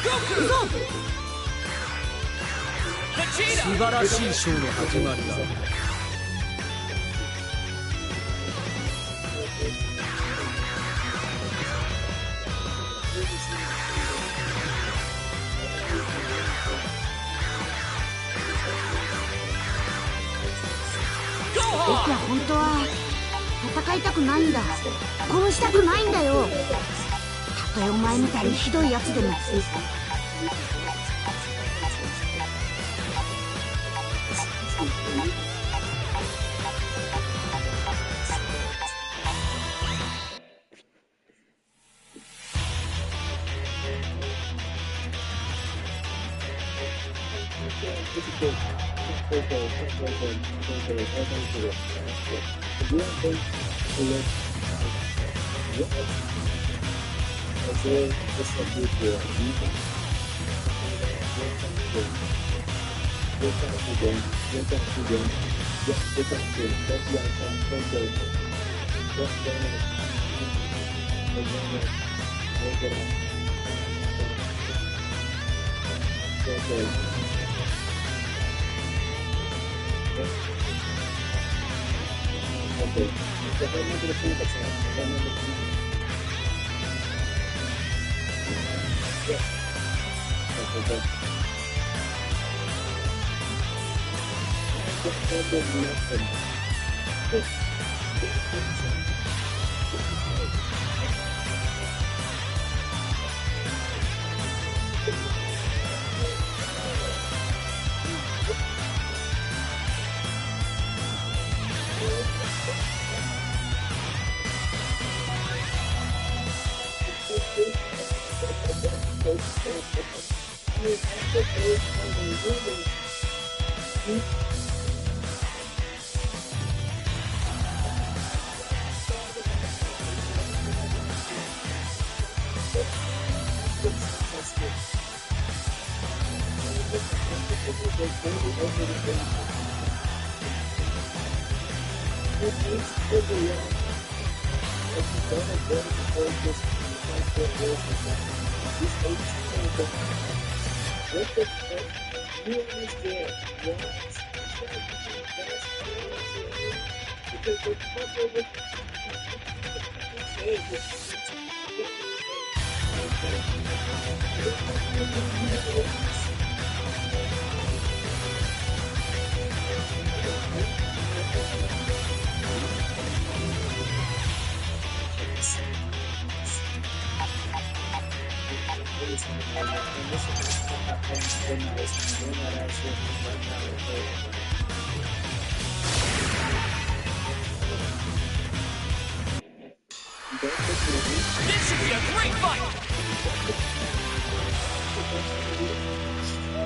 素晴らしいショーの始まりだ。僕は本当は戦いたくないんだ。殺したくないんだよ。たとえお前みたいにひどいやつでも。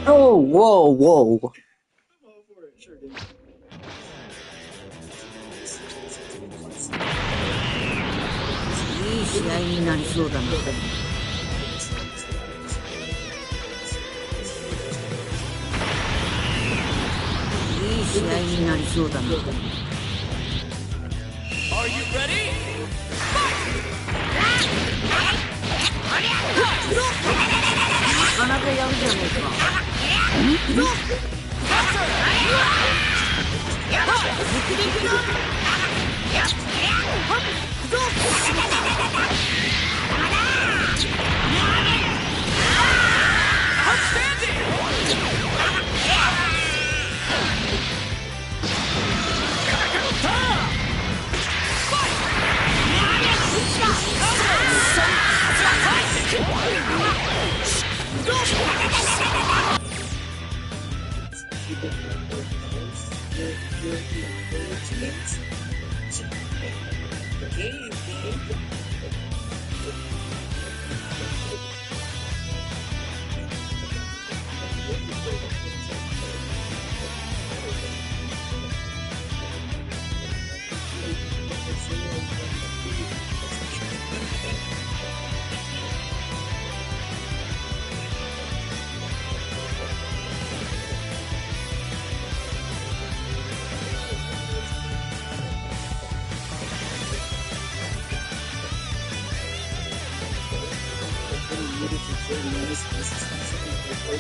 Oh, whoa, whoa. いい試合になりそうだな。いい試合になりそうだな。なかなかやるじゃねえか。こ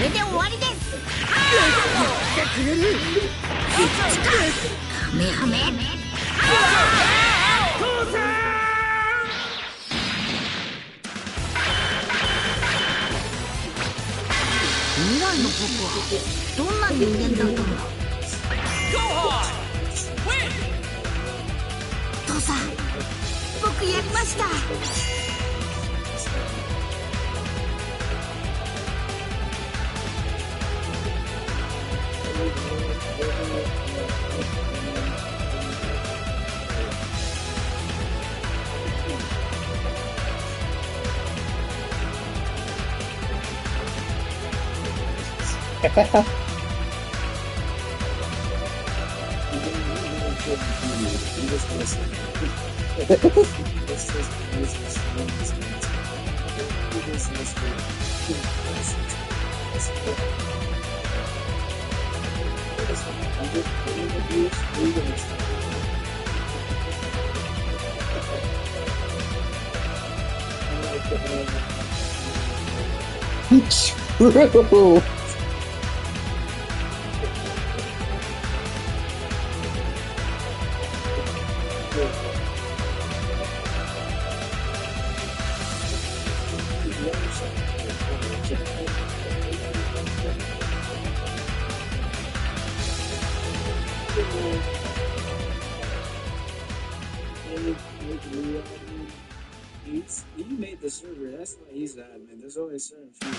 れで終わりです。カメハメ。未来の僕はどんな人間だったんだ。父さん、僕やりました。True. He made the server. That's why he's the admin. There's always certain few.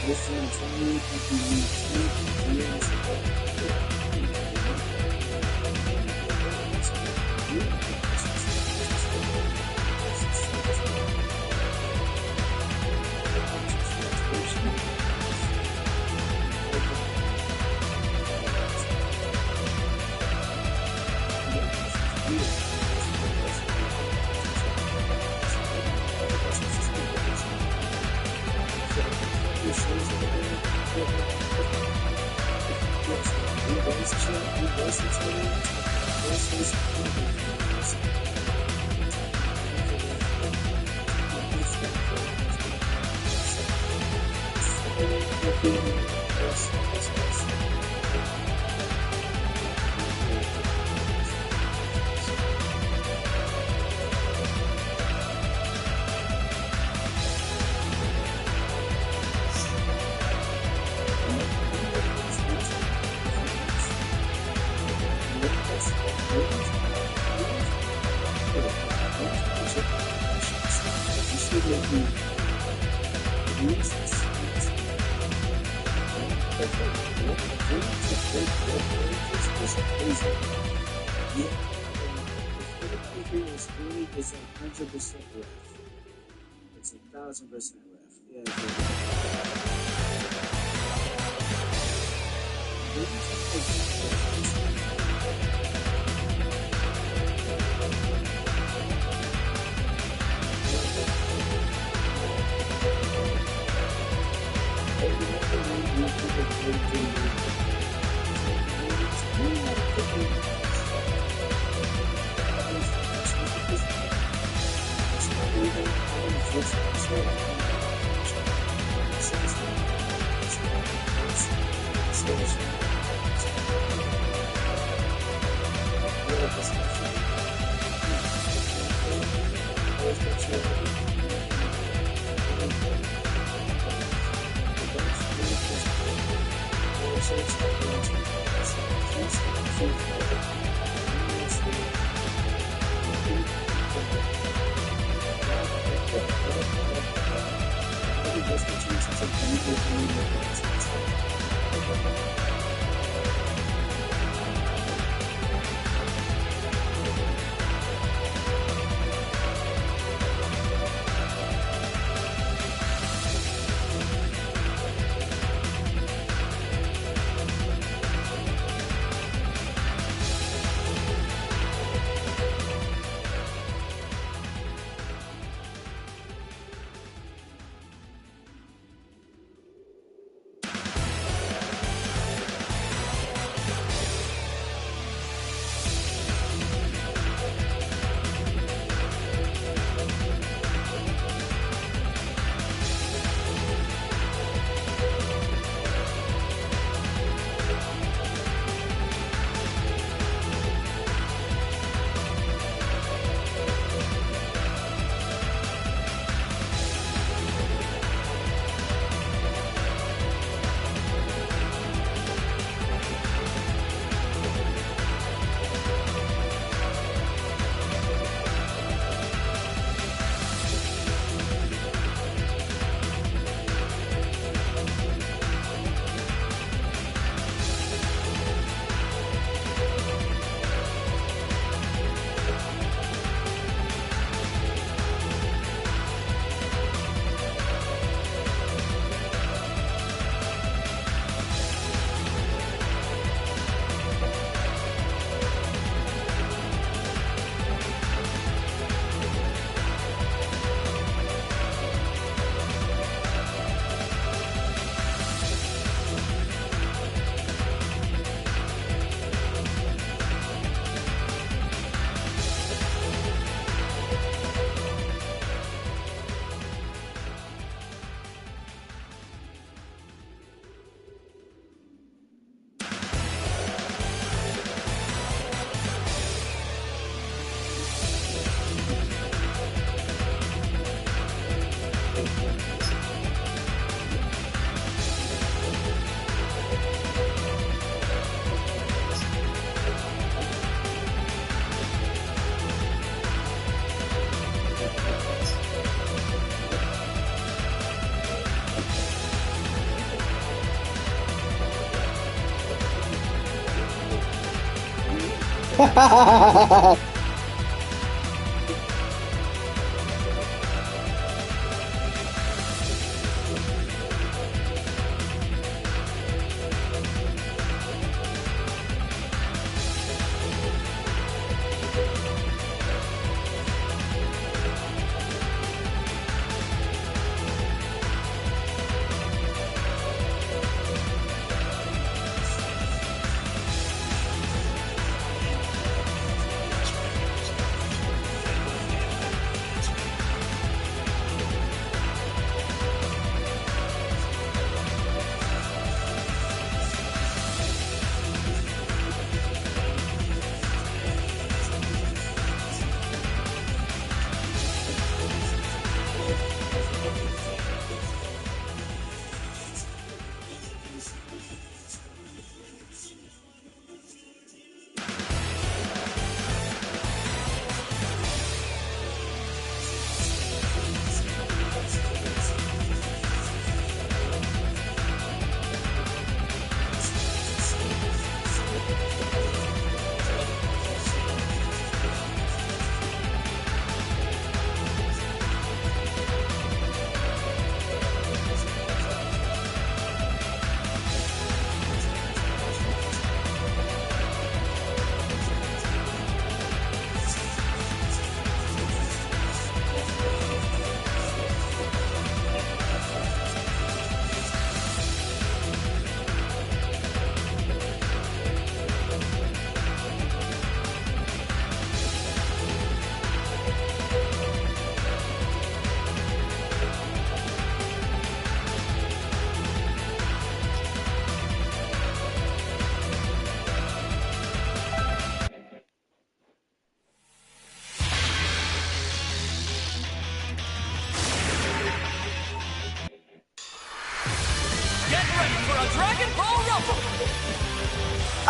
This Everything is really is 100% ref. It's 1,000% ref. Yeah.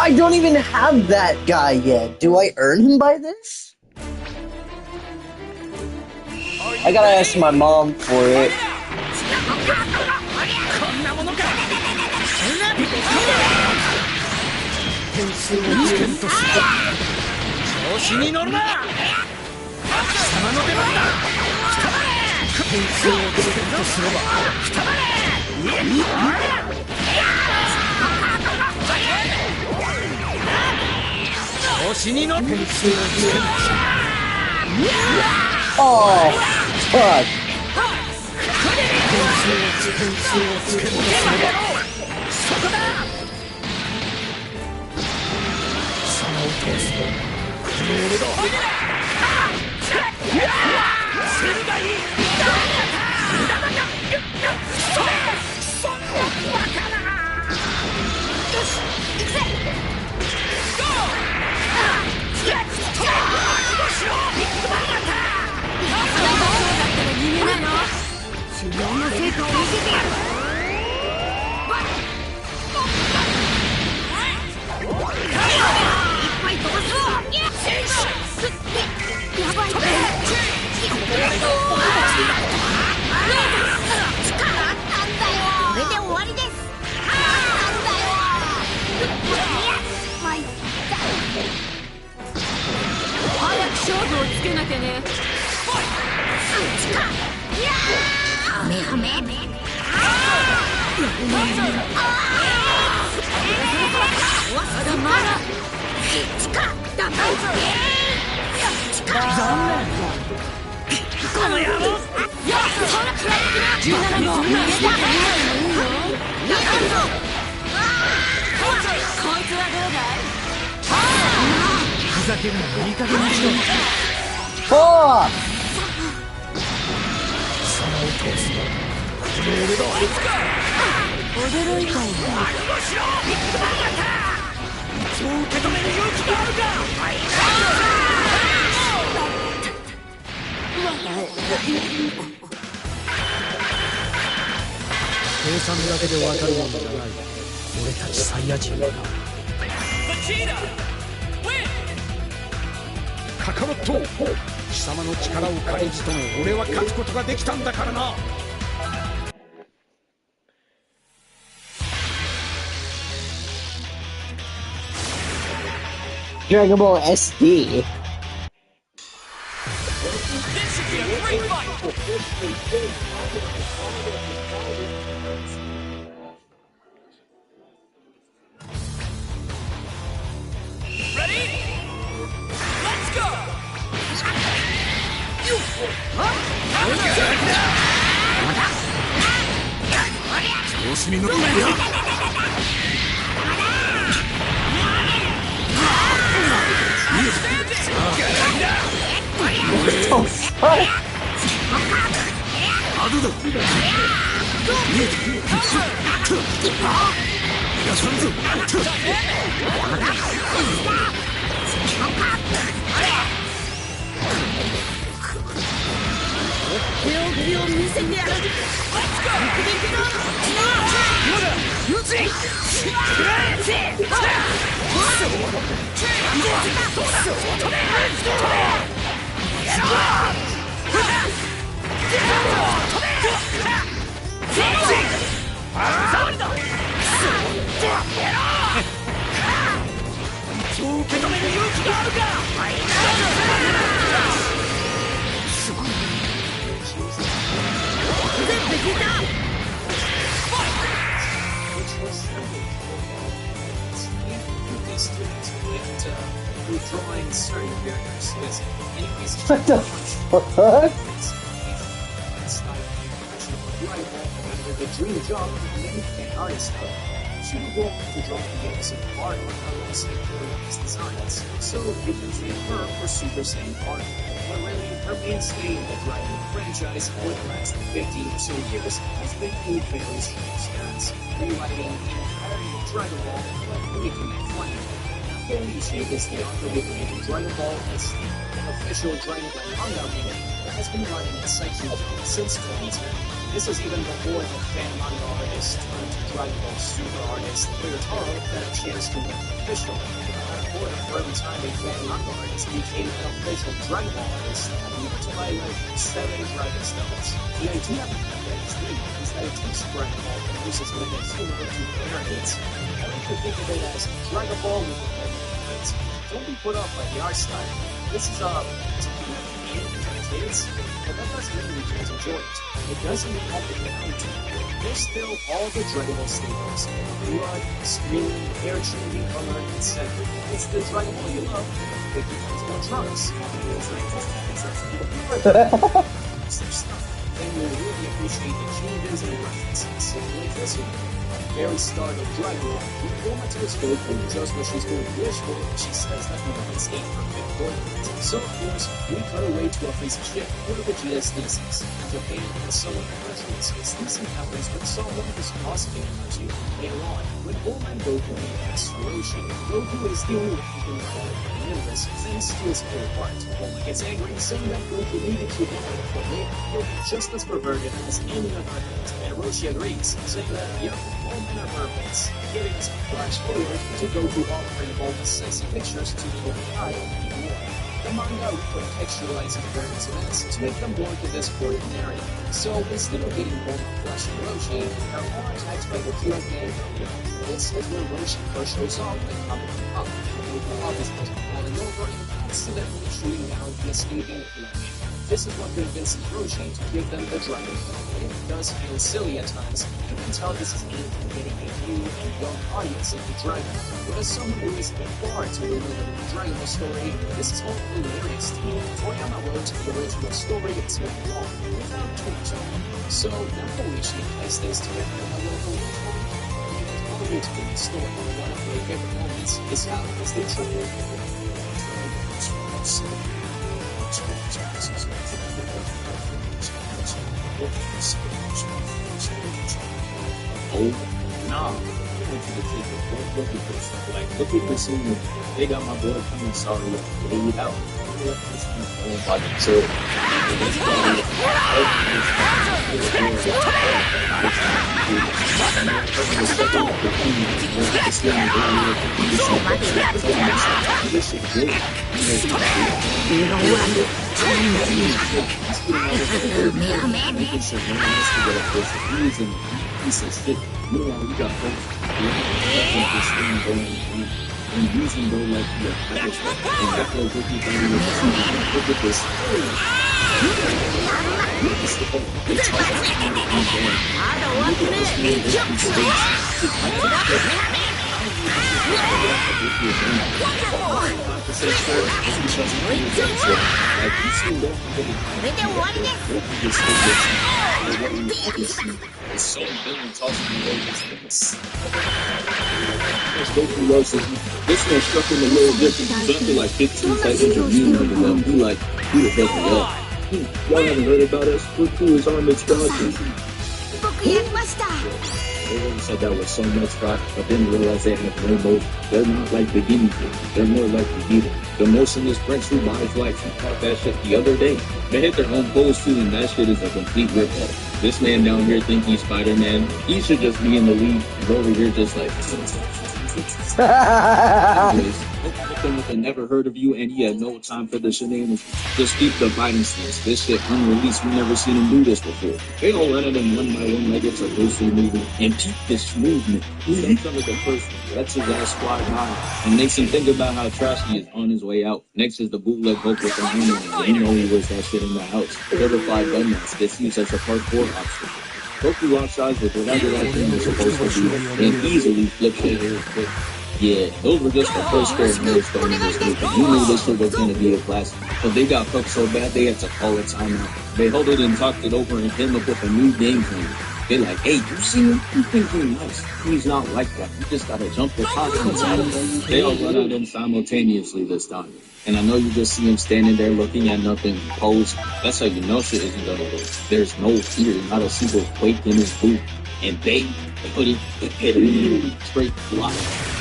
I don't even have that guy yet. Do I earn him by this? I gotta ask my mom for it. Oh, fuck. Fuck!計算だけでわかるもんじゃない。俺たちサイヤ人はカカロット、貴様の力を借りじとも俺は勝つことができたんだからな。Dragon Ball SD. Oh, fuck! Withdrawing certain characters. Yes. Anyways, What the fuck? The dream job for many fan artists should go to draw the games of art alongside his designs. So you can treat her for Super Saiyan art. But really, her mainstay in the Dragon franchise for the last 50 or so years has been in various stats, rewriting the entirety of Dragon Ball and making it funny. Holy Shape is the author of Dragon Ball as the official Dragon Ball manga reader. has been running Saikyo since 2010. This is even before the fan manga artist turned Dragon Ball Super artist Toyotaro got a chance to work officially. For the first time a fan manga artist became an official Dragon Ball artist, able to buy like 7 Dragon Stones. The idea behind this theme is that it takes Dragon Ball and uses it as humor to parent it. I like to think of it as Dragon Ball with the heavy. Don't be put off by the art style. This is it's kind of weird for kids, but that doesn't mean we can't enjoy it. It doesn't have to be out. There's still all the Dragon Ball staples: blood, screaming, hair changing color, etc. It's the Dragon Ball you love. It becomes more Trunks. And you'll really appreciate the changes and references. Like this one. Very start of Dragon Ball, we go into his boat and just what she's going to wish for, she says that he wants a perfect tournament. So of course, we cut away to a piece of ship for Vegeta Stasis. After paying for someone congratulates, this encounters with someone who's causing energy. Later on, when Bulma and Goku meet Roshi, Goku is the only one who can call the universe thanks to his clear heart. Bulma gets angry, saying that Goku needed to be but later he'll be just as perverted as any other adult. And Roshi agrees, saying that, yep, Bulma are perfect. Getting us flash forward to Goku offering Bulma sexy pictures to Tokai and more. The manga recontextualizes various events to make them more to this ordinary. So instead of getting Bulma flashing Roshi, they're all attacked by the Kira gang. This is where Roshi first shows off and Kabuki up. Goku obviously falling over and accidentally shooting down the escaping Kira. This is what convinces Roshi to give them the dragon. It does feel silly at times. You can tell this is aimed at getting a new and young audience into Dragon. But as someone who is far too familiar with the Dragon Ball story, this is all hilarious to me. Toriyama wrote the original story in so long without changing. So not only should he place this together in a local story, all the way to the story. One of my favorite moments is how as they try Oh, nah. I want you to take a look at this. Like, look at this scene. They got my boy coming, sorry, laid out. By themselves. And using them like the package and act like what you got in the look at this. So villain tossing away his things. Goku loves it. This one stuck in the little different. Something like 15 seconds of you know them. He like, who the fuck is up? Y'all haven't heard about us? Look who is on the squad. Everyone said that was so much rock, but didn't realize they have rainbows. They're not like the guinea pig. They're more like the beetle. The motionless French who buys lights. He caught that shit the other day. They hit their own pose too, and that shit is a complete rip-off. This man down here think he's Spider-Man. He should just be in the league. And over here just like... With a never heard of you, and he had no time for the shenanigans. Just keep the fighting stance. This shit unreleased. We never seen him do this before. They all run at him one by one like it's a ghostly movie. And keep this movement. Then some of the first lets his ass squad high and makes him think about how trash he is on his way out. Next is the bootleg vocal from him. He only wears that shit in the house. Certified gun mask gets used as a parkour option. Goku locks eyes with whatever that thing was supposed to be and easily flips their hair quick. Yeah, those were just the first four minutes going in this movie. You knew this shit was going to be a classic. But they got fucked so bad they had to call a timeout. They held it and talked it over and came up with a new game plan. They're like, hey, you see him? You think he's nice. He's not like that. You just gotta jump the clock and tell him. They all run at him simultaneously this time. And I know you just see him standing there looking at nothing, pose. That's how you know shit isn't gonna work. There's no fear, not a single quake in his boot. And they put it, hit him straight block.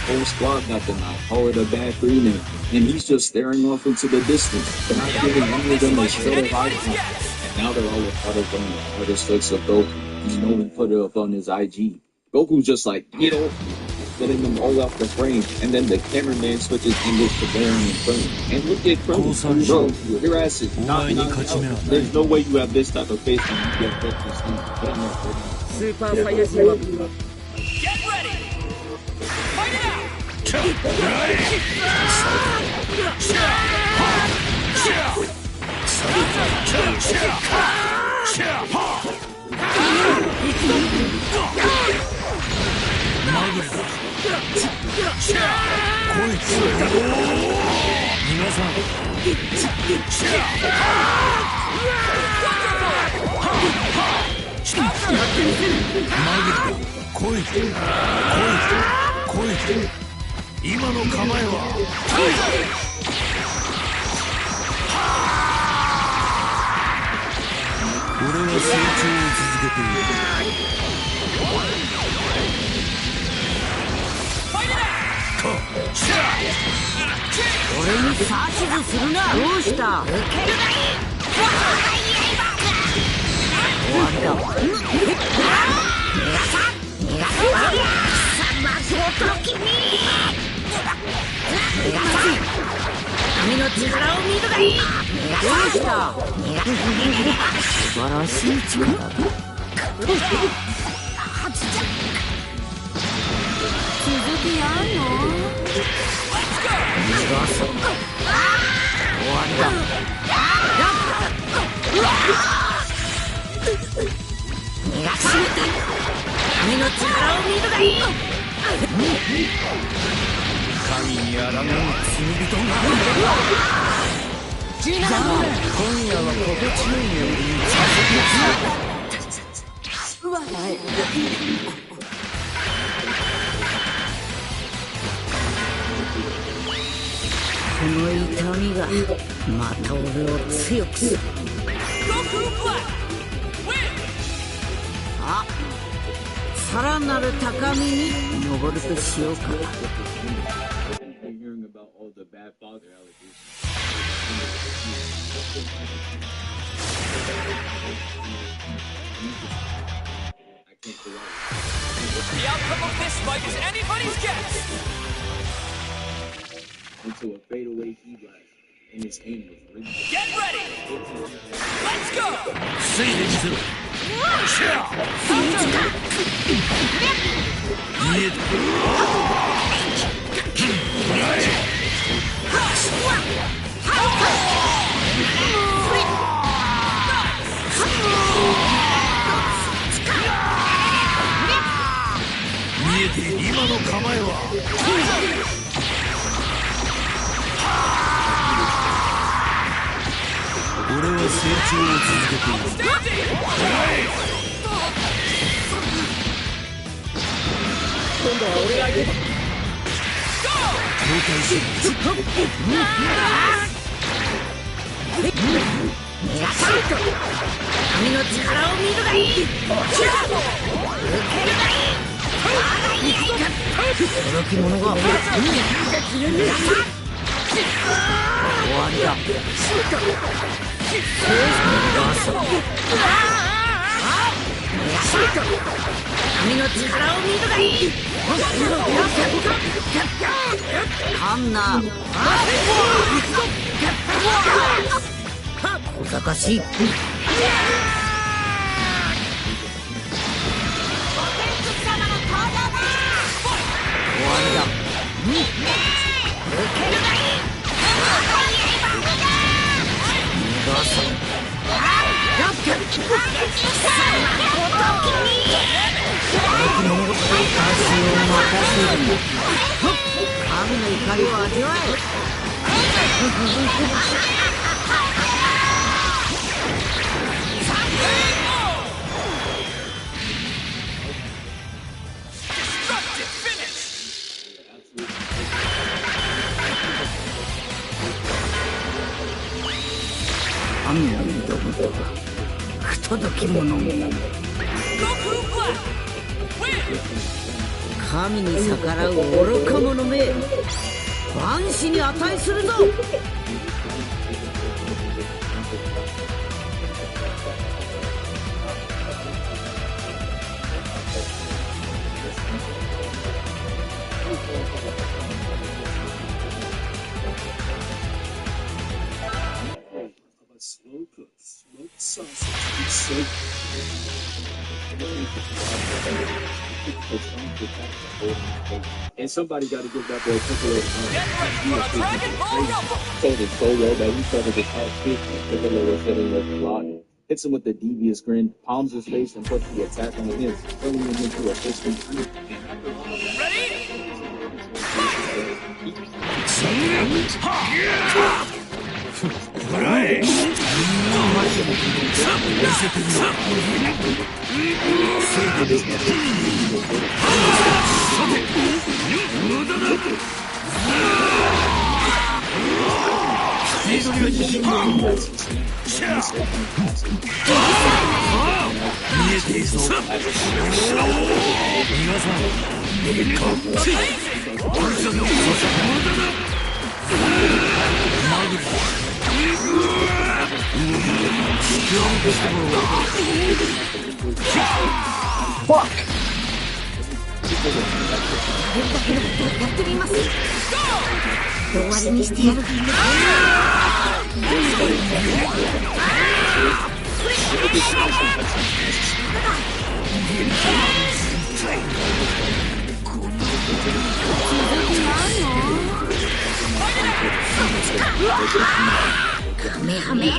whole squad got the knife. Call it a bad 3-man. And he's just staring off into the distance, not giving any of them a show of eye contact. And now they're all a part of the hardest flicks of Goku. He's known to put it up on his IG. Goku's just like, get off me, getting them all off the frame. And then the cameraman switches English to Baron and Krillin. And look at Krillin. Bro, your ass is not out. There's no way you have this type of face when you get 50 Steve. Super Saiyajin. Get ready! Fight it out!俺に指図するな。どうした？受けるがいい。終わりだ。君の力を見るがいい。どうした？素晴らしい力だ。続きやんの？終わりだ。君の力を見るがいい。神にあらがう罪人が今夜は心地よいよこの痛みがまた俺を強くする。あ、さらなる高みに登るとしようか。The outcome of this fight is anybody's guess! Into a fadeaway key blast, and his aim was really. Get ready! Let's go!君の力を見るがいい。受けるがいい。届き者が終わりだ。君の力を見るがいい。カンナ小賢しい。終わりだ。受けるがいい。逃がす。神の怒りを味わえ。神の挑む不届き者。神に逆らう愚か者め、万死に値するぞ。Slow cook, smoked sausage. It's so and somebody got to give that boy a couple of Dragon Ball Rumble. Told it so well that he started his outfit. Piccolo was sitting there blocking. Hits him with the devious grin, palms his face, and puts the attack on his, turning him into a fist. Ready? Fuck! やってみます。終わりにしてやる。カメハメ。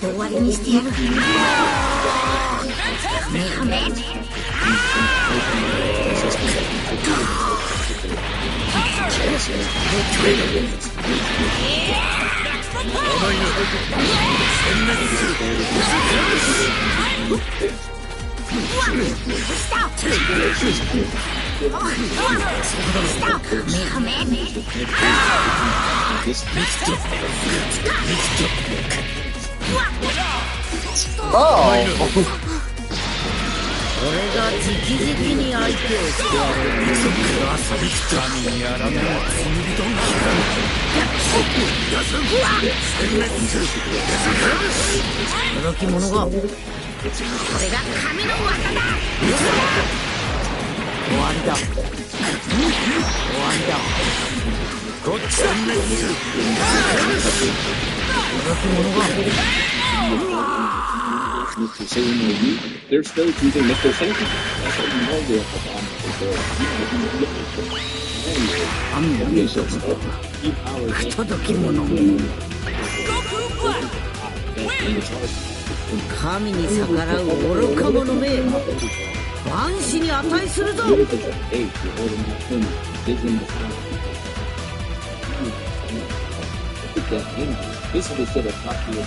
終わりにしてやる。カメハメ。俺が直々に相手をしてやる。神にやらめは罪人が驚き者が、これが神の技だ。終わりだ。終わりだ。こっちだ。驚き者が。They're still choosing Mr. Satan. That's how you know they're a 届き者。 Goku Black. Win. 神に逆らう愚か者め、万死に値するぞ。This is the of popular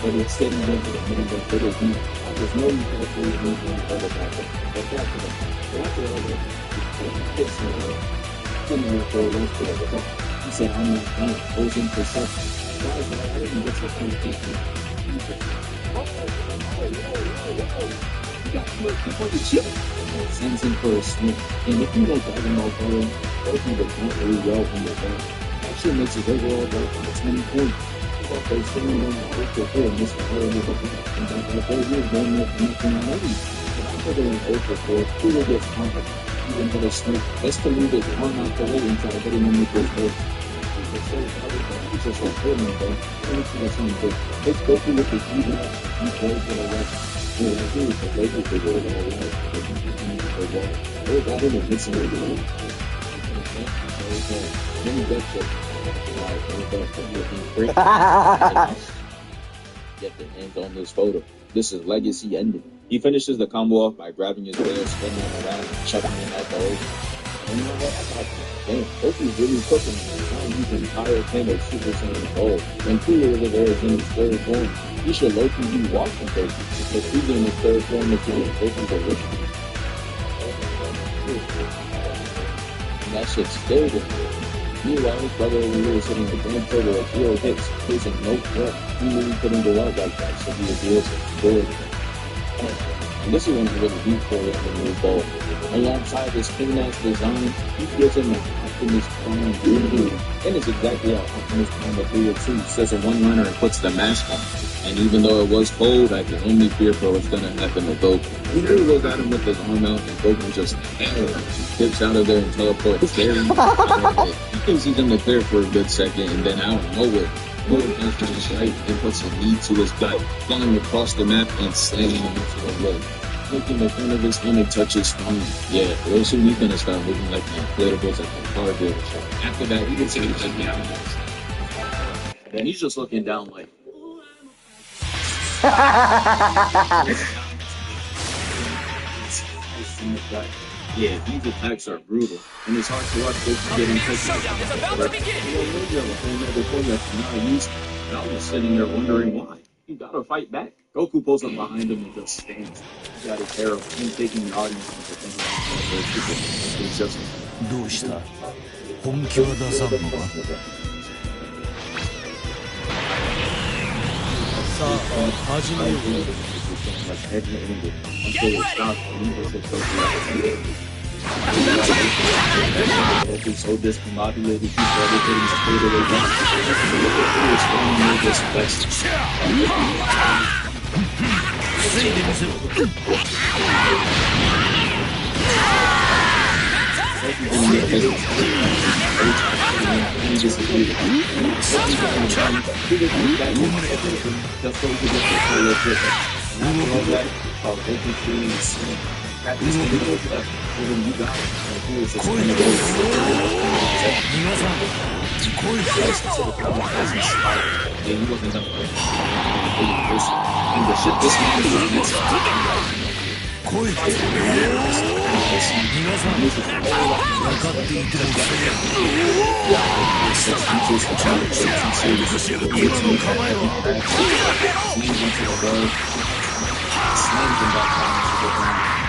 but instead he went to the main event for the heat. There's no reason for him to move any further back. But after all, hits me, couldn't even throw those to the he said, I'm not done. Goes in for something. Guys, I didn't get to the point you got people to chill. Sends him for a swing. And if you don't got him all going, both of them don't really well when you're done. That makes his overall work on 20 points. But they still don't know to feel this horrible and that they will run with anything already. But after they vote for who will get contact, even though they smoke, best to leave it one out the way and try to get him in with those votes. It's just like, hey man, bro, let's go through with the even you boys that are like, well, I do with the Lakers, they go to the right. They got him and hits him with the Get their hands on this photo. This is legacy ending. He finishes the combo off by grabbing his veil, spinning him around, and chucking him at the Damn, Goku's really cooking. Now using entire thing of Super Saiyan Gold. When Cooler over there is in his third form, he should low-key be watching Goku. Because he's in his third form of Goku's original. And that shit scared him. Meanwhile, his brother over here was hitting the grand total of 0 hits, facing no threat. He knew he couldn't go out like that, so he was able to score it. And this is one of the really deep for it in the new ball. Alongside his clean-ass design, he gives him an Optimus Prime redo. And it's exactly how Optimus Prime of 302 says a one-liner and puts the mask on. And even though it was cold, I can only fear for what's gonna happen to Goku. He really goes at him with his arm out, and Goku just dips out of there and teleports there. He thinks he's gonna clear for a good second, and then out of nowhere, Goku punches his right and puts a knee to his gut, flying across the map and slamming him into the leg. Making the front of his helmet touch his spine. Yeah, real soon he's gonna start moving like the inflatables at the car dealership. After that, he can see he's like down. Then he's just looking down like. Yeah, these attacks are brutal, and it's hard to watch Goku getting taken. And I was sitting there wondering why. You gotta fight back. Goku pulls up behind him and just stands. You gotta care of him taking the audience into thinking it's just. どうした？本気は出さんのか？さあ、始めよう。Goku's so discombobulated, he's everything straight away down. He's standing there just best.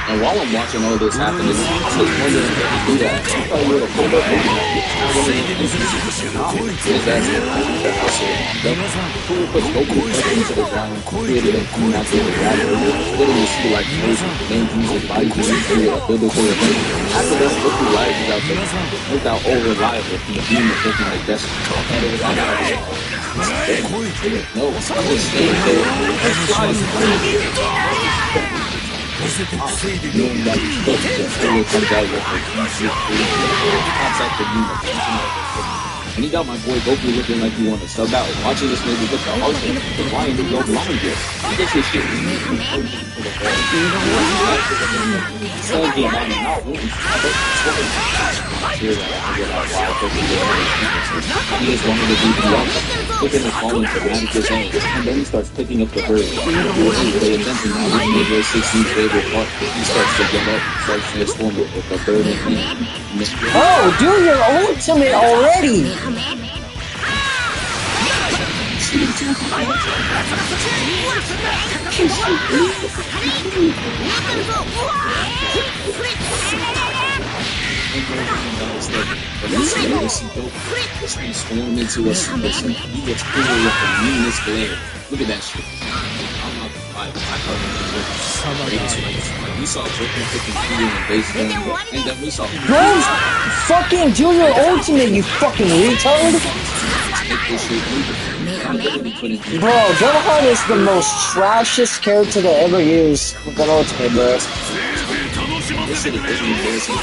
And while I'm watching all this happen, I'm just wondering if he do that. I thought he would have pulled up on Cooler puts Goku into the ground, created a cool natural reactor. Literally see like main user body to create a biblical event. After that, Goku rises out there without over-reliable from the beam of looking like that's no, I'm just staying there. Knowing that he's cooked, just really comes out with and he got my boy Goku looking like he wanted to sub out. Watching this movie look at Arthur, the lion to go blind here. He gets his shit. Son came out and not winning. He just wanted to beat him up. Look at him falling to manage his own. And then he starts picking up the bird. Pay attention now. This is your 16th favorite part. He starts to get up, starts transforming with the bird in hand. Oh, do your ultimate already! Transformed into a Super Saiyan. He gets Cooler with the meanest glare. Look at that shit. I'm not gonna lie. We saw Goku picking Cooler in base game, and then we saw Go fucking do your ultimate, you fucking retard! Bro, Gohan is the most trashiest character to ever use with an ultimate, bro. This shit is embarrassing.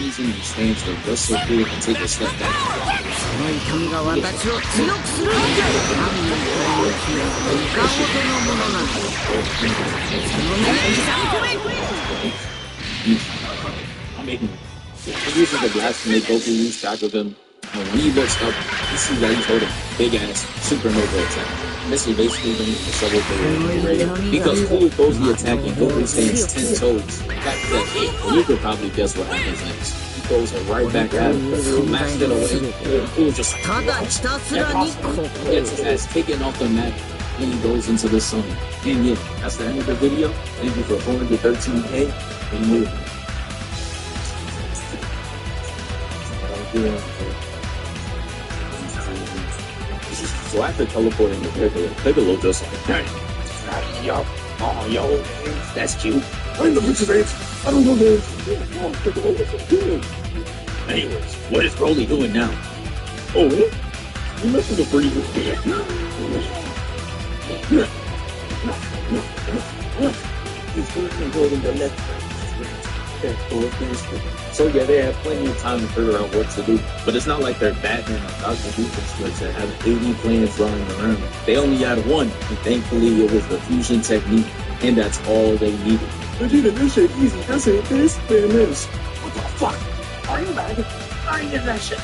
Using the stance to wrestle through and take a step back. この痛みが私を強くするんじゃ。何の怒りを決めるいかほどのものなのか。その目に刻み込め。 I mean, he uses the glass to make Goku lose track of him. And when he looks up, he sees that he's holding a big-ass supernova attack. This is basically going to struggle for the because Cooler throws the attack and Goku stands 10 toes. Back to that, you could probably guess what happens next. He throws it right back at him, smashed it away. Cooler just gets his ass taken off the mat, and he goes into the sun. And yeah, that's the end of the video. Thank you for 413K. And you. So after teleporting to Piccolo just like, hey, yo, oh, yo, that's cute. I'm the Richard Age. I don't know this. Oh, Piccolo, what's doing? Anyways, what is Broly doing now? Oh, yeah? You must have a pretty good He's holding the left. So yeah, they have plenty of time to figure out what to do. But it's not like they're Batman or Dr. Doofenshmirtz that have 80 plans running around. They only had one, and thankfully it was the fusion technique, and that's all they needed. Vegeta, this shit easy. I said this, then this. What the fuck? Are you mad? I ain't in that shit.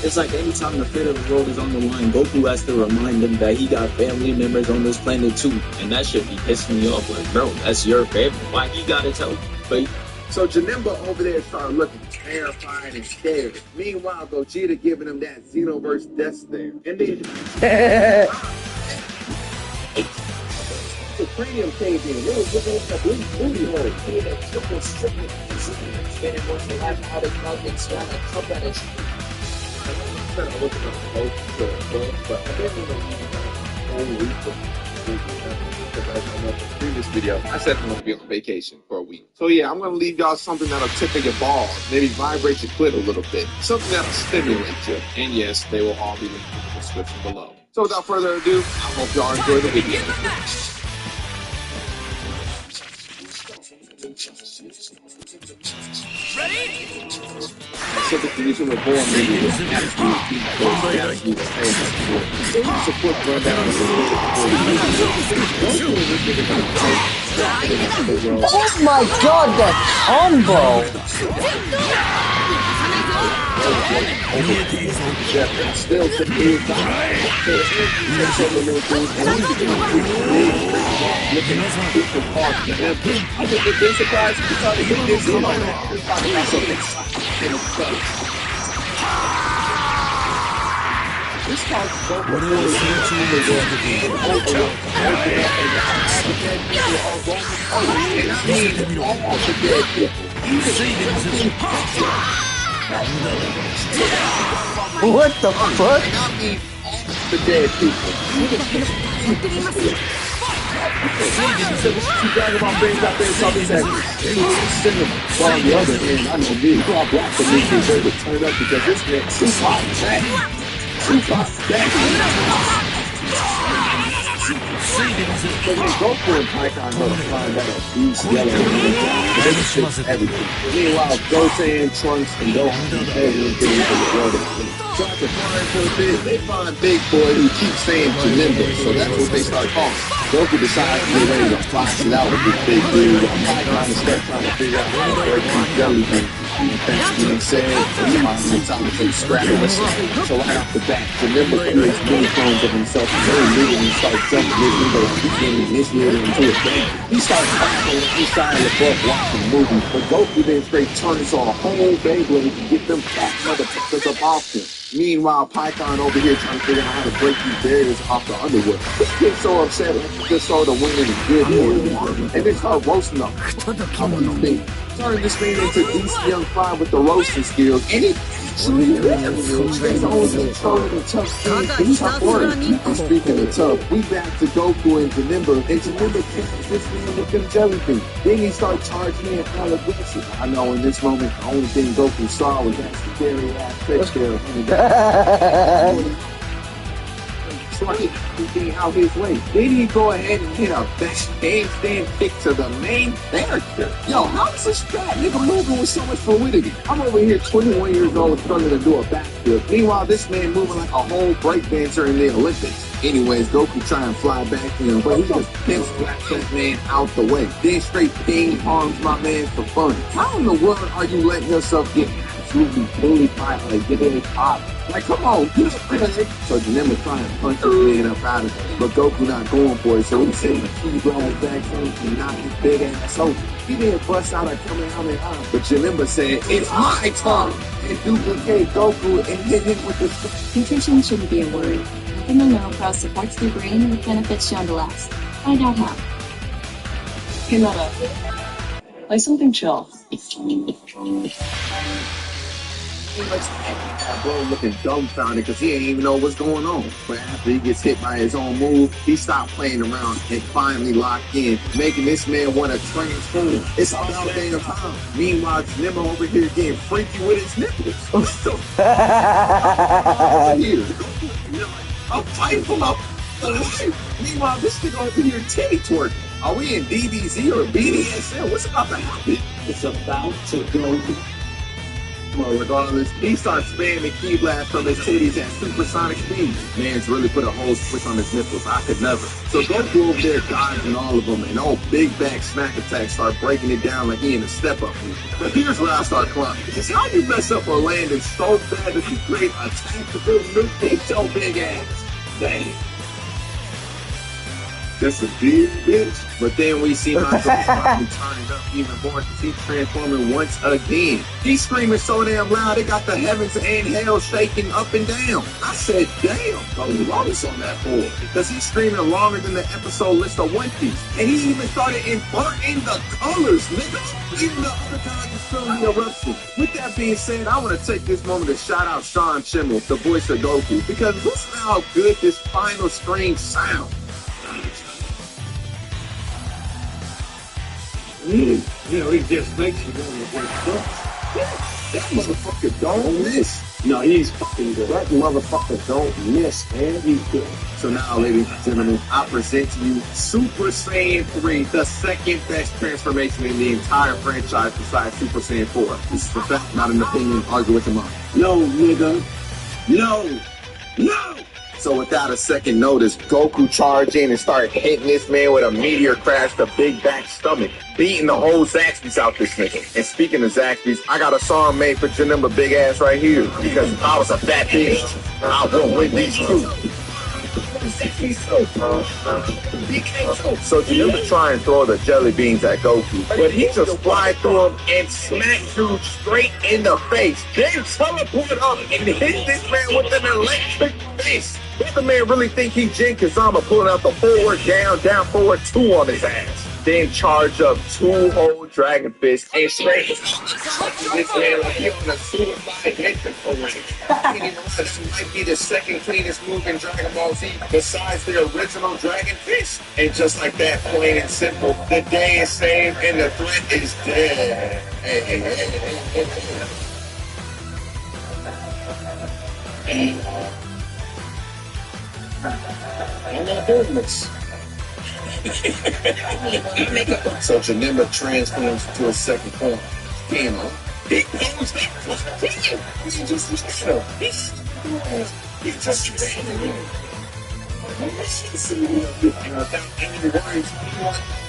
It's like anytime the fate of the world is on the line, Goku has to remind them that he got family members on this planet too. And that should be pissing me off. Like, bro, that's your family. Why he gotta tell you? But so Janemba over there started looking terrified and scared. Meanwhile, Gogeta giving him that Xenoverse death stare. And then the cranium came in. It was looking like a booty hole. He had a triple stricken and once they have how they felt they started to come at his I'm trying to look at both, but I didn't even use the whole week in the previous video, I said I'm going to be on vacation for a week. So yeah, I'm going to leave y'all something that'll tickle your balls, maybe vibrate your clit a little bit, something that'll stimulate you. And yes, they will all be linked in the description below. So without further ado, I hope y'all enjoy the video. Ready? So the reason we're born maybe is Oh my god, that combo! Still I think they've been surprised if you try to hit this in on that. It's probably not so exciting. This part is so good. What the fuck? The dead people. Two Dragon brains out there talking that cinema. While on the other hand, I know me, all black for me deserve to turn up because this man Tupac back. Tupac back. So when Goku and Python go to find out these yellow they fix everything. Meanwhile, Goten, Trunks, and Goku and get into the world. Try to find for a bit, they find Big Boy who keeps saying Janemba, so that's what they start calling. Goku decides to get ready to box it out with this big dude. Python is stuck trying to figure out how to break these jelly beans. That's being said, and it's time to take scrap of us. So right off the bat, Janemba creates mini clones of himself and very immediately starts jumping this window and he's getting initiated into a game. He starts fighting inside the book watching the movie, but Goku then straight turns on a whole Beyblade to get them fat motherfuckers up off him. Meanwhile, Python over here trying to figure out how to break these barriers off the underwood. This kid's so upset like he just saw the win in a good morning. And they start roasting up. Turning this man into DC Young Fly with the roasting skills. And he actually he's always controlling the tough skin. Tough work. Speaking of tough, we back to Goku and Janemba. And Janemba catches this man with them jelly beans. Then he starts charging in all aggressive. I know in this moment, the only thing Goku saw was that scary ass picture of him. trucking everything out his way. Then he go ahead and hit a best handstand kick to the main character. Yo, how is this fat nigga moving with so much fluidity? I'm over here 21 years old struggling to do a backflip. Meanwhile, this man moving like a whole breakdancer in the Olympics. Anyways, Goku try and fly back in, but he just pin slaps that man out the way. Then straight ping arms my man for fun. How in the world are you letting yourself get absolutely bullied by like get in his pop? Like, come on, get up there. So Janemba trying to punch his man up out of it, but Goku not going for it. So he's sitting the key blast back and knock his big ass over. He didn't bust out a Kamehameha, but Janemba said, "It's my turn," and duplicate Goku and hit him with the. Nutrition shouldn't be a worry. Nothing the Neuro supports the brain and with benefits shown to last. Find out how. Hey Meta, play something chill. He looks at that bro looking dumbfounded because he ain't even know what's going on. But after he gets hit by his own move, he stopped playing around and finally locked in, making this man want to transform. It's about damn time. Meanwhile, Janemba over here getting freaky with his nipples. Here, I'm fighting for my life. Meanwhile, this nigga over here titty twerking. Are we in DBZ or BDSM? What's about to happen? It's about to go. Well, regardless, he starts spamming key blast from his titties at supersonic speed. Man's really put a whole switch on his nipples. I could never. So Goku over there dodging all of them, and big back smack attacks start breaking it down like he in a step up. But here's where I start clowning. Because how you mess up a landing so bad that you create a tactical nuke with your big ass? Dang. That's a big bitch. But then we see Hanzo's finally turning up even more because he's transforming once again. He's screaming so damn loud, it got the heavens and hell shaking up and down. I said, damn, the longest on that board. Because he's screaming longer than the episode list of One Piece. And he even started inverting the colors, niggas. Even the other guys is feeling the eruption. With that being said, I want to take this moment to shout out Sean Schemmel, the voice of Goku. Because listen how good this final screen sounds. You know, he just makes you want to get stuff. That motherfucker don't miss. No, he's fucking good. That motherfucker don't miss, man. He's good. So now, ladies and gentlemen, I present to you Super Saiyan 3, the second best transformation in the entire franchise besides Super Saiyan 4. This is a fact, not an opinion. Argue with your mom. No, nigga. No. No. So without a second notice, Goku charged in and started hitting this man with a meteor crash to big back stomach, beating the whole Zaxby's out this nigga. And speaking of Zaxby's, I got a song made for Janemba big ass right here, because if I was a fat bitch, I won't win these two. So Janemba try and throw the jelly beans at Goku, but he just fly through them and smack dude straight in the face. Then teleport up and hit this man with an electric fist. Does the man really think he Jin Kazama pulling out the forward, down, forward 2 on his ass? Then charge up 2 whole dragon fists and straight this man like he on a suicide mission for this might be the second cleanest move in Dragon Ball Z besides the original Dragon Fist. And just like that, plain and simple, the day is saved and the threat is dead. I'm not doing this. So Janemba transforms to a second form. Damn, he goes back to He just without any words,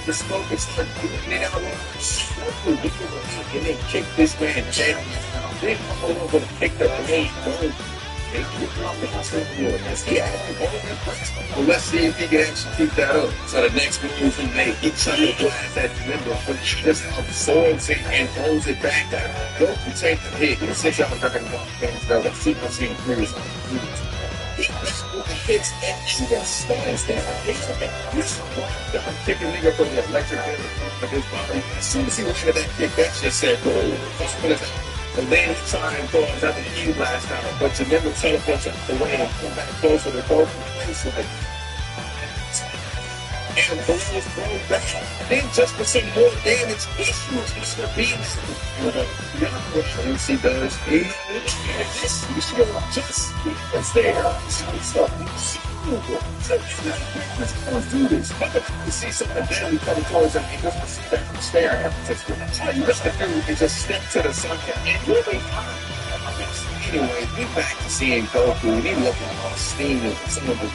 the smoke is start putting it out and then kick this man down. Then come over to pick the blade. Well, let's see if he can actually keep that up. So the next move he made, he chucked the glass at Janemba, but he just absorbs it and throws it back at him. Goku take the hit. And since y'all talking about things that are Super Saiyan 3 is on he hits and he just stands there. He's kicking nigga from the electric of his body. As soon as he landed that kick, that shit said, and then he tried and throw another E blast out, but Janemba teleports out the way and come back closer to Goku. And blows back. Then just for some more damage, he shoots Mr. Beast. You know what MC does? This, you should just, it's there. Let's do this. You see something deadly coming towards him, and just see that from staring at him. All you have to do is just step to the side and you'll be fine. Anyway, we back to seeing Goku, and he looking all steamy and some of his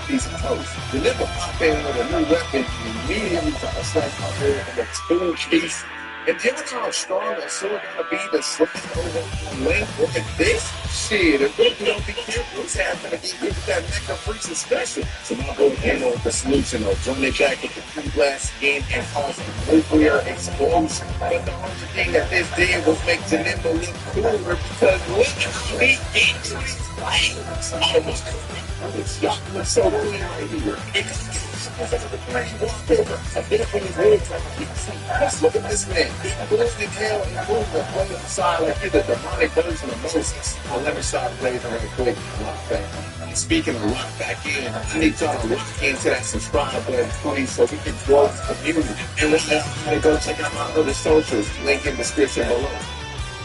piece of toast. The nigga pop in with a new weapon and immediately try to slash my head in the two piece. And given how strong that sword gotta be to slash over length, look at this shit. If Goku don't be careful, he's having to get hit with that Mecha Freezer special. So my boy came up with the solution of joining it back with the free blast again and cause a nuclear explosion. But the only thing that this did was make Janemba look cooler because look how he gets these flames. Almost it's y'all so clean right here. Let's look at this man. He lives in hell and moving the play aside like he's the demonic version of Moses. Well, let me start blazing really quick. Speaking of lock back in, I need y'all to look into that subscribe button, please, so we can grow the community. And let me go check out my other socials. Link in the description below.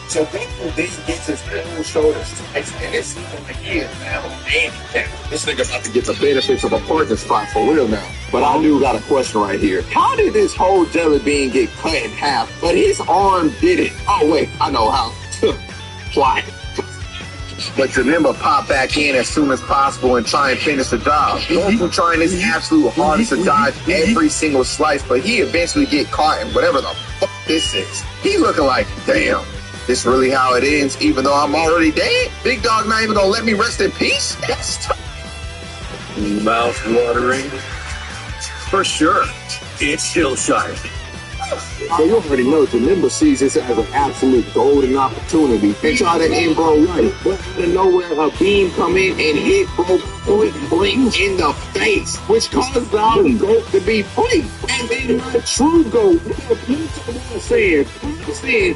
So Goku then gets his own shoulders twice, and it's like he is now handicapped. This nigga about to get the benefits of a parking spot for real now. But I do got a question right here. How did this whole jelly bean get cut in half, but his arm didn't? Oh wait, I know how. Plot. But Janemba pop back in as soon as possible and try and finish the job. Goku trying his absolute hardest to dodge every single slice, but he eventually get caught in whatever the fuck this is. He looking like, damn. This really how it ends, even though I'm already dead? Big Dog not even gonna let me rest in peace? That's tough. Mouth watering? For sure. It's still shy. So you already know Janemba sees this as an absolute golden opportunity and try to end bro right. But out of nowhere, a beam come in and hit bro point blank in the face, which caused our goat to be free. And then my true goat, saying,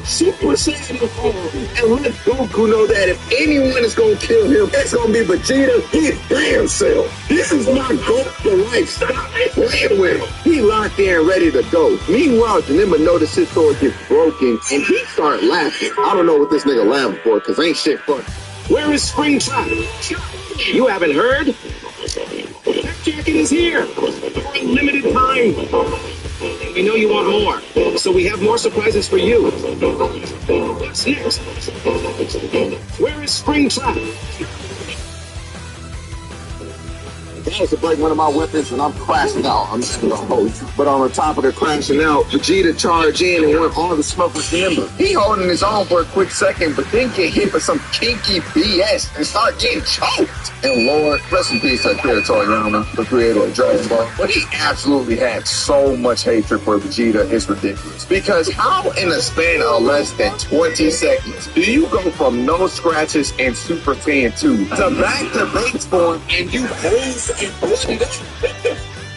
Super Saiyan fall, and let Goku know that if anyone is gonna kill him, it's gonna be Vegeta, his damn self. This is my goat for life. Stop playing with him. He locked in ready to go. Meanwhile, Janemba noticed his sword gets broken, and he start laughing. I don't know what this nigga laughing for, cause ain't shit funny. Where is Springtrap? You haven't heard? That jacket is here for a limited time. We know you want more, so we have more surprises for you. What's next? Where is Springtrap? That was to break one of my weapons, and I'm crashing out. I'm just gonna hold you. But on the top of the crashing out, Vegeta charged in and went all the smoke with Janemba. He holding his own for a quick second, but then get hit with some kinky BS and start getting choked. And Lord, rest in peace to Akira Toriyama, the creator of Dragon Ball. But he absolutely had so much hatred for Vegeta, it's ridiculous. Because how in a span of less than 20 seconds do you go from no scratches and Super Saiyan 2 to back to base form and you hold and bloody up?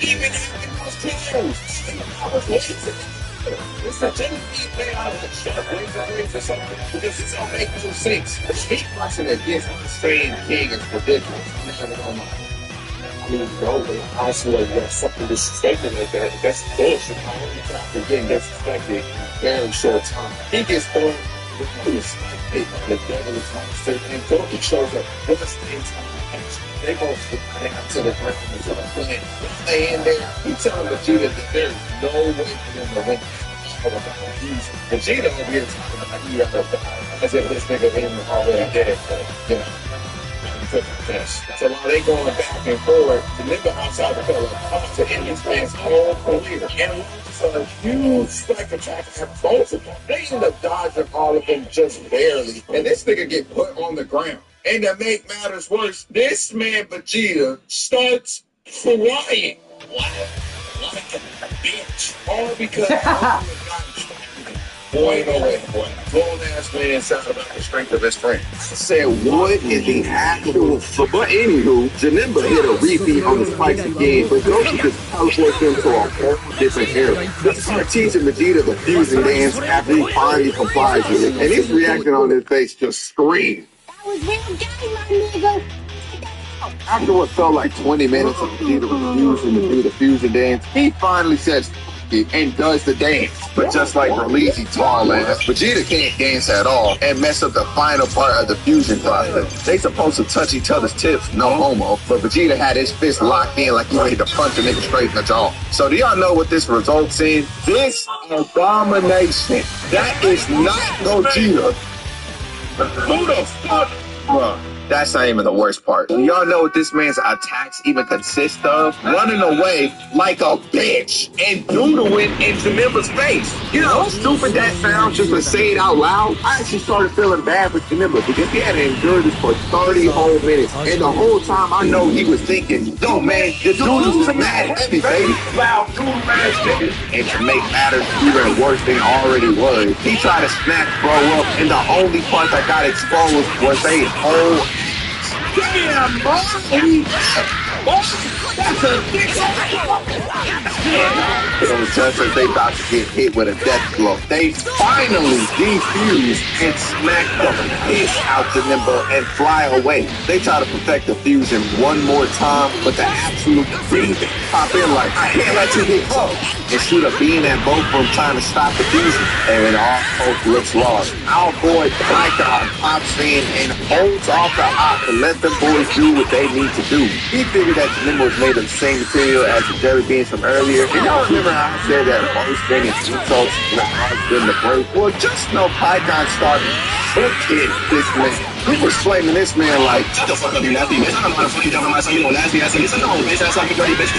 Even after those trials, it's a genuine thing out of the shot ways or something, because it don't make no sense. The street person against the Saiyan King is ridiculous. I mean, no, I swear there's something disrespected like that. That's bullshit. How many times are getting disrespected very short time? He gets thrown with the devil is monster, and Goku shows up with the same time. They both down to the ground until the plan. They in there, he telling Vegeta that there's no way for them to win. Vegeta over here talking about he got to die, as if this nigga him already dead, you know. So while they going back and forth, Janemba outside the pillar comes to end his man's whole career. And it's a huge spike attack at both of them. They end up dodging all of them just barely. And this nigga get put on the ground. And to make matters worse, this man Vegeta starts flying. What? Like a bitch. All because boy, no way, boy. Grown ass man inside about the strength of his friend. I said, what is the actual? But anywho, Janemba hit a repeat on the spikes again, but Goku just teleports him to a whole different area. He starts teaching Vegeta the fusing dance after he finally complies with it, and his reaction on his face just screamed. That was real gay, my nigga. After what felt like 20 minutes of Vegeta refusing to do the fusion dance, he finally says, pocket and does the dance. But just like Releasey tall ass, Vegeta can't dance at all and mess up the final part of the fusion process. They supposed to touch each other's tips, no homo, but Vegeta had his fist locked in like he ready to punch a nigga straight in the jaw. So do y'all know what this results in? This abomination. That is not Gogeta. Who the fuck? Bruh. That's not even the worst part. Do y'all know what this man's attacks even consist of? Running away like a bitch and doodling in Janemba's face. You know how stupid that sounds just to say it out loud? I actually started feeling bad for Janemba because he had to endure this for 30 whole minutes. And the whole time I know he was thinking, yo man, the doodles is mad heavy, baby. Loud doodle ass nigga. And to make matters even worse than it already was, he tried to snatch bro up and the only part that got exposed was a whole damn, bro! That's a big so just as they about to get hit with a death blow, they finally defuse and smack the piss out Janemba and fly away. They try to perfect the fusion one more time, but the absolute breathing pop in like, I can't let you get close. And shoot a beam at both of them trying to stop the fusion. And then all hope looks lost. Our boy Pikkon pops in and holds off the op to let the boys do what they need to do. He figured that Janemba was made of the same material as the jelly beans from earlier. And y'all remember how I said that most things insults were hard than the break? Well, just know Pikkon started cooking this man. He was flaming this man like, shut the fuck up, you nasty bitch. I don't know how to fucking jump on my son, you know, nasty ass. Listen, no, bitch, that's like a dirty bitch.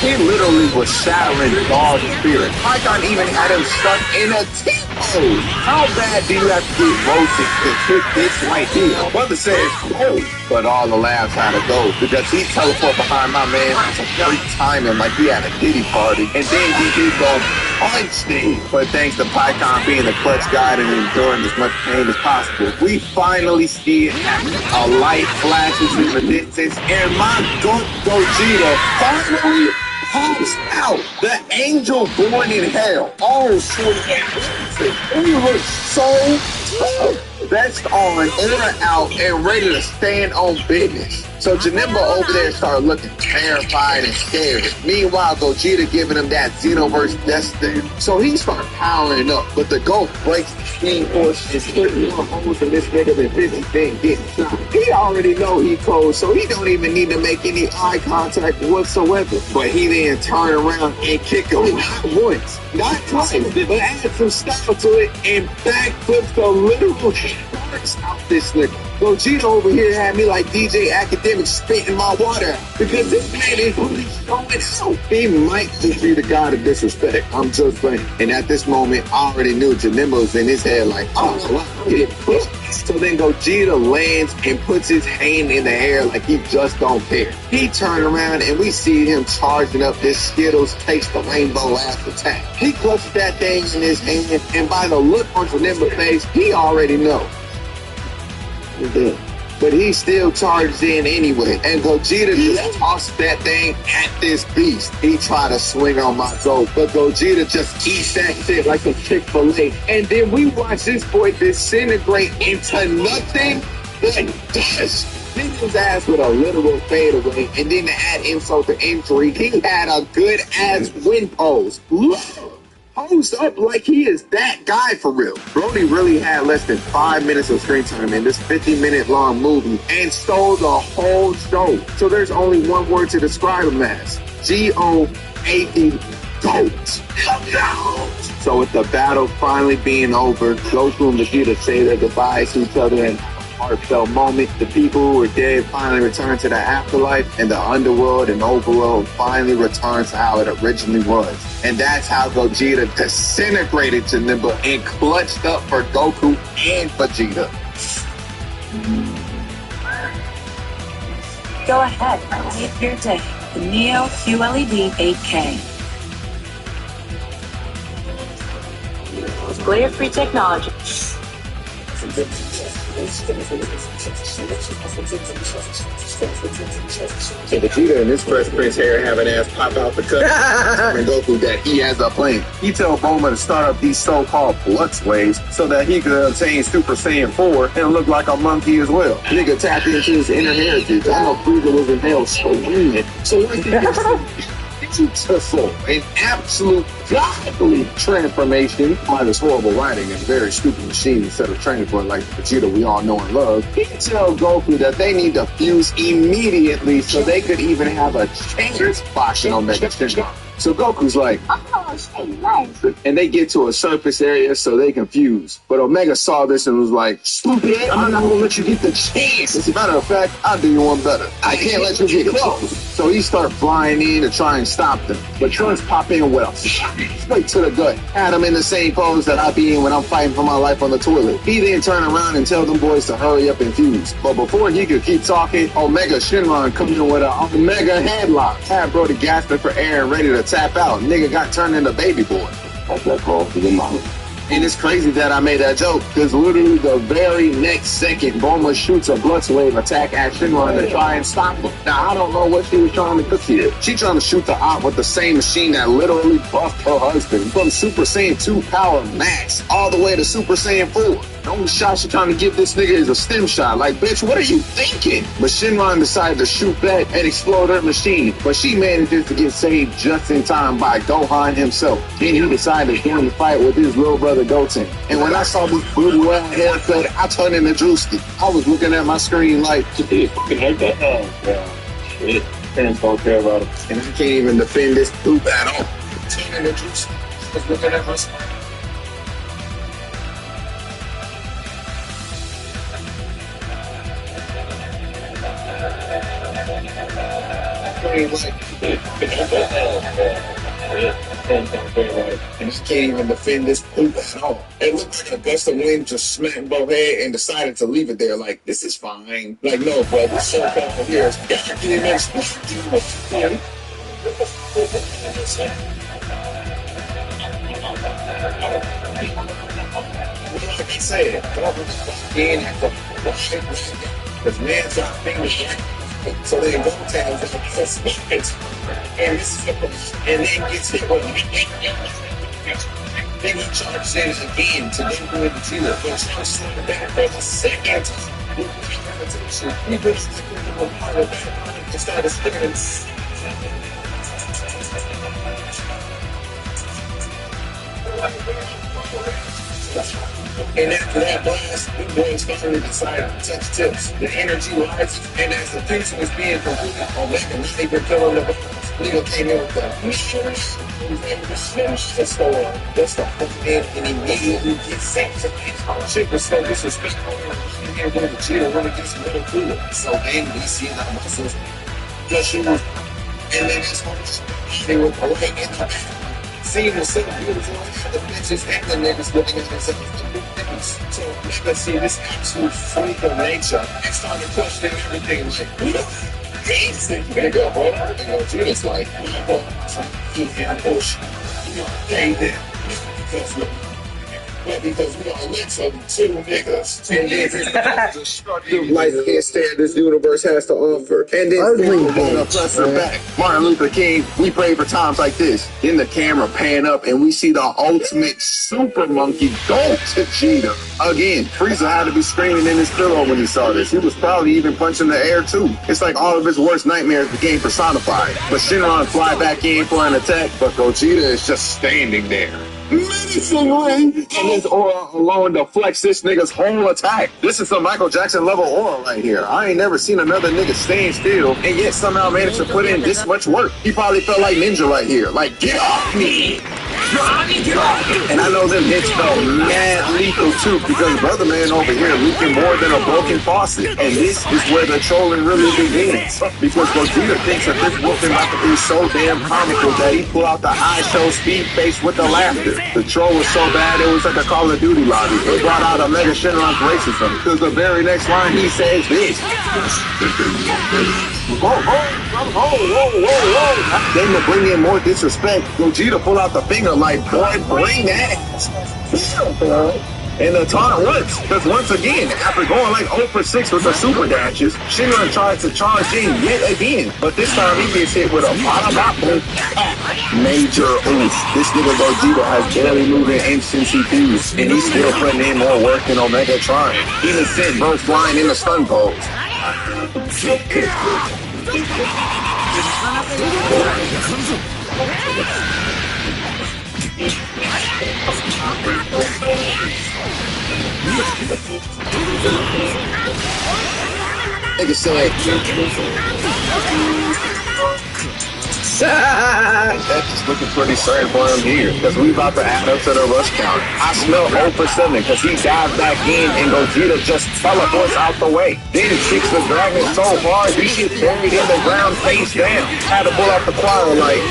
He literally was shattering God's spirit. Pikkon even had him stuck in a T-pose. How bad do you have to get roasted to hit this right here? Brother said, oh, but all the laughs had to go because he teleported behind my man. It's a great timing, like he had a Diddy party. And then he did go punch me. But thanks to Pikkon being the clutch guy and enduring as much pain as possible, we finally see it happen. A light flashes in the distance, and my Gogeta finally pops out. The angel born in hell. Oh, sweet. He looks so tough. Vest on, air out, and ready to stand on business. So Janemba over there started looking terrified and scared. Meanwhile, Gogeta giving him that Xenoverse death stare. So he started powering up, but the ghost breaks the screen force and hitting more holes in this nigga than 50 thing getting shot. He already know he cold, so he don't even need to make any eye contact whatsoever. But he then turn around and kick him not once, not twice, but add some style to it and backflips the literal parts out this nigga. Gogeta over here had me like DJ Academic spitting my water because this man is really showing out. He might just be the god of disrespect. I'm just saying. And at this moment, I already knew Janemba was in his head like, oh, wow, get it. So then Gogeta lands and puts his hand in the air like he just don't care. He turned around and we see him charging up this Skittles Taste the Rainbow ass attack. He clutched that thing in his hand, and by the look on Janemba's face, he already knows. But he still charges in anyway, and Gogeta just tossed that thing at this beast. He tried to swing on my goat, but Gogeta just eats that shit like a Chick-fil-A. And then we watch this boy disintegrate into nothing but dust. Nicked his ass with a literal fadeaway, and then to add insult to injury, he had a good ass wind pose. Posed up like he is that guy for real. Brody really had less than 5 minutes of screen time in this 50-minute long movie and stole the whole show. So there's only one word to describe him as. G-O-A-T, GOAT. So with the battle finally being over, Goku and Vegeta say their goodbyes to each other in a heartfelt moment. The people who were dead finally return to the afterlife, and the underworld and overworld finally returns to how it originally was. And that's how Gogeta disintegrated Janemba and clutched up for Goku and Vegeta. Go ahead and save your day. The Neo QLED 8K. Glare-free technology. So Vegeta and his Fresh Prince hair having ass pop out the cut and Goku that he has a plan. He tell Bulma to start up these so-called Flux waves so that he could obtain Super Saiyan 4 and look like a monkey as well. Nigga tapped into his inner heritage. I know Frieza was in hell screaming. So once he gets beautiful, an absolute godly transformation by this horrible writing and a very stupid machine instead of training for it like the Vegeta we all know and love. He tells Goku that they need to fuse immediately so they could even have a chance boxing Omega Shenron. So Goku's like, and they get to a surface area so they can fuse. But Omega saw this and was like, stupid, I'm not gonna let you get the chance. As a matter of fact, I'll do you one better. I can't let you get close. So he started flying in to try and stop them. But Trunks pop in well, straight to the gut. Had him in the same pose that I be in when I'm fighting for my life on the toilet. He then turned around and tell them boys to hurry up and fuse. But before he could keep talking, Omega Shenron comes in with an Omega headlock. Had Brody gasping for air and ready to tap out. Nigga got turned into baby boy. And it's crazy that I made that joke, because literally the very next second, Bulma shoots a Blitz Wave attack at Shenron to try and stop him. Now, I don't know what she was trying to cook here. She trying to shoot the op with the same machine that literally buffed her husband from Super Saiyan 2 Power Max all the way to Super Saiyan 4. The only shot she trying to give this nigga is a stem shot. Like, bitch, what are you thinking? But Shenron decided to shoot back and explode her machine. But she manages to get saved just in time by Gohan himself. Then he decided to join the fight with his little brother Goten. And when I saw this blue haircut, I turned into Drewski. I was looking at my screen like, shit, parents don't care about him. And I can't even defend this poop at all. Turning into Drewski. I was looking at my screen. And I can't even defend this poop at all. It looked like a gust of wind just smacked both head and decided to leave it there like, this is fine. Like, no, bro, this so powerful here. Gotta get in there. Like I said, because man's got fingers. So then Goten was suspect, and this is and then gets hit with then he charges in again to Goku and Vegeta, but Trunks in the back for the second time. He brings the part of that and started spinning. And after that blast, the boys finally decided to touch tips. The energy rises, and as the fusion was being completed, Omega not even filling the box. Leo came in with the that's the whole man, and immediately gets sent to me. Chick was so disrespectful, and when Vegeta really gets a little cooler. So then we see the muscles, gushing, and then it's they were away in the back. Scene was so beautiful, the bitches and the niggas looking at themselves like big niggas. So let's see this absolute freak of nature and started questioning everything like, who the f*** is this nigga, bro? And Vegeta's like, he had bullshit. They did. Because we are lit some two niggas. And then the life can't stand this universe has to offer. And then back. Martin Luther King, we pray for times like this. Then the camera pan up and we see the ultimate super monkey go to Vegeta. Again, Frieza had to be screaming in his pillow when he saw this. He was probably even punching the air too. It's like all of his worst nightmares became personified. But Shenron fly back in for an attack, but Gogeta is just standing there. Menacingly, and his aura alone deflects this nigga's whole attack. This is some Michael Jackson level aura right here. I ain't never seen another nigga stand still and yet somehow managed to put in this much work. He probably felt like Ninja right here. Like, get off me! And I know them hits felt mad lethal too, because Brother Man over here leaking more than a broken faucet. And this is where the trolling really begins. Because Gogeta thinks that this whooping about to be so damn comical that he pull out the eye show speed face with the laughter. The troll was so bad it was like a Call of Duty lobby. It brought out Omega Shenron's racism. Because the very next line he says this. Whoa. Then to bring in more disrespect, Gogeta pull out the finger like, boy, bring that. And the taunt works, because once again, after going like 0 for 6 with the super dashes, Shinran tries to charge in yet again, but this time he gets hit with a major oof. This nigga Gogeta has barely moved an inch since he fused, and he's still putting in more work than Omega trying. Even sent both flying in the stun pose. Nigga said, that's just looking pretty certain for him here, because we about to add up to the rush count. I smell 0 for 7 because he dives back in and Gogeta just teleports out the way. Then kicks the dragon so hard he gets buried in the ground face down. Had to pull out the choir like.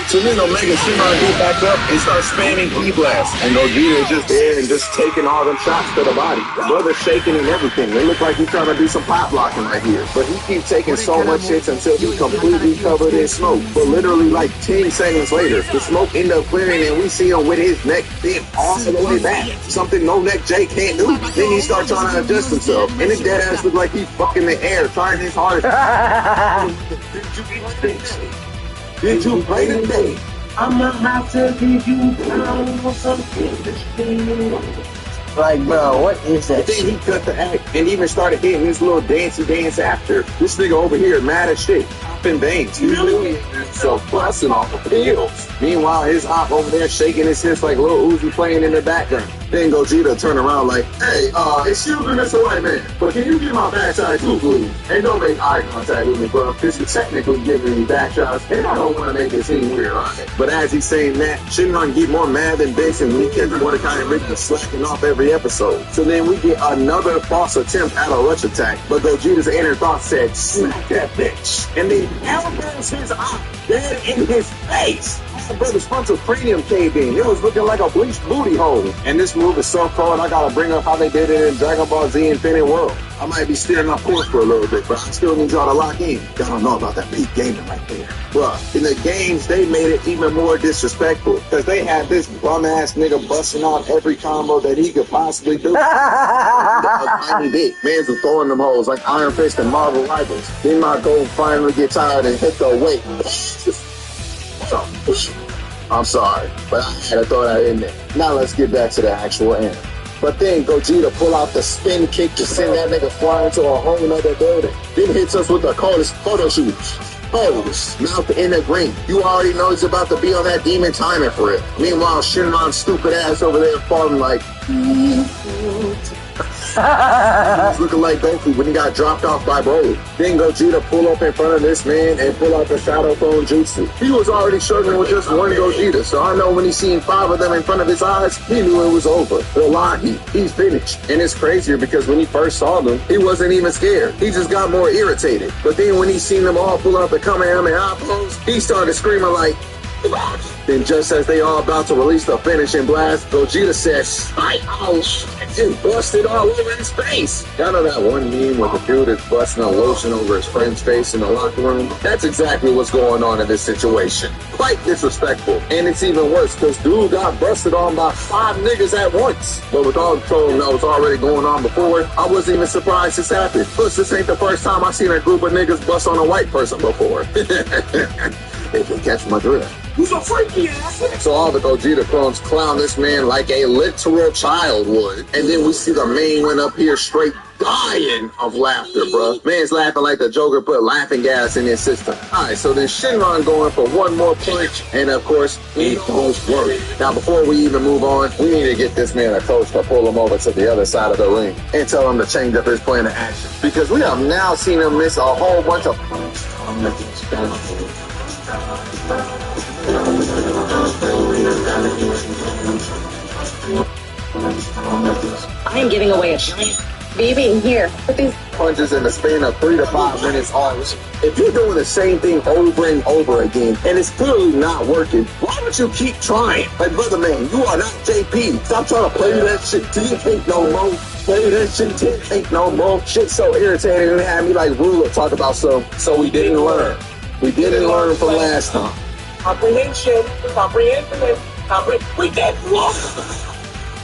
So then Omega Shinran get back up and start spamming E-Blast. And Gogeta is just there and just taking all them shots to the body. The brother's shaking and everything. They look like he's trying to do some pop blocking right here. But he keeps taking so much hits until he's completely covered in smoke. But literally like 10 seconds later, the smoke ends up clearing and we see him with his neck bent all the way back. Something No Neck Jay can't do. Then he starts trying to adjust himself. And his dead ass look like he's fucking the air, trying his hardest. Did you play today? I'ma have to give you time or something. Like, bro, what is that? Then he cut the act and even started hitting his little dancey dance after. This nigga over here mad as shit. Popping veins. He's humiliating himself, busting off the pills. Meanwhile, his op over there shaking his hips like Lil Uzi playing in the background. Then Gogeta turn around like, hey, excuse me, Mr. White Man, but can you get my backside too, please? And don't make eye contact with me, bro. This is technically giving me back shots, and I don't want to make it seem weird on it. But as he's saying that, Shinran get more mad than Benson when he catches Mordecai and Rick slacking off every episode. So then we get another false attempt at a rush attack, but Gogeta's inner thought said, smack that bitch. And then elbows his eye dead in his face. The brother's frontal cranium caved in. It was looking like a bleached booty hole. And this move is so cold, I gotta bring up how they did it in Dragon Ball Z Infinite World. I might be steering off course for a little bit, but I still need y'all to lock in. Y'all don't know about that peak gaming right there. Bruh, in the games, they made it even more disrespectful, because they had this bum-ass nigga busting out every combo that he could possibly do. Mans were throwing them hoes like Iron Fist and Marvel Rivals. Then my goal finally get tired and hit the weight. I'm sorry, but I had to throw that in there. Now let's get back to the actual end. But then Gogeta pull out the spin kick to send that nigga flying to a whole nother building. Then hits us with the coldest photo shoot. Oh, mouth in the green. You already know he's about to be on that demon timing for it. Meanwhile, Shinran's stupid ass over there falling like... He's looking like Goku when he got dropped off by Broly. Then Gogeta pull up in front of this man and pull out the Shadow Clone Jutsu. He was already struggling with just one Gogeta, so I know when he seen 5 of them in front of his eyes, he knew it was over. Wallahi, he's finished. And it's crazier because when he first saw them, he wasn't even scared. He just got more irritated. But then when he seen them all pull out the Kamehameha pose, he started screaming like... Then just as they all about to release the finishing blast, Gogeta says, and busted all over his face. Y'all know that one meme where the dude is busting a lotion over his friend's face in the locker room? That's exactly what's going on in this situation. Quite disrespectful. And it's even worse because dude got busted on by 5 niggas at once. But with all the trolling that was already going on before, I wasn't even surprised this happened. Plus, this ain't the first time I've seen a group of niggas bust on a white person before. If you catch my drift. Who's a freaky ass? So all the Gogeta clones clown this man like a literal child would. And then we see the main one up here straight dying of laughter, bruh. Man's laughing like the Joker put laughing gas in his system. Alright, so then Shinran going for one more punch, and of course, it don't work. Now, before we even move on, we need to get this man a coach to pull him over to the other side of the ring and tell him to change up his plan of action. Because we have now seen him miss a whole bunch of punches. I am giving away a giant baby in here. Put these punches in the span of 3 to 5 minutes on. If you're doing the same thing over and over again, and it's clearly not working, why would you keep trying? Like, brother man, you are not JP. Stop trying to play that shit till you think no more. Play that shit till you think no more. Shit's so irritating and it had me like Ruler talk about so we didn't learn. We didn't learn from last time. Comprehension. We dead.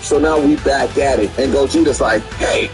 So now we back at it, and Gogeta's like, hey,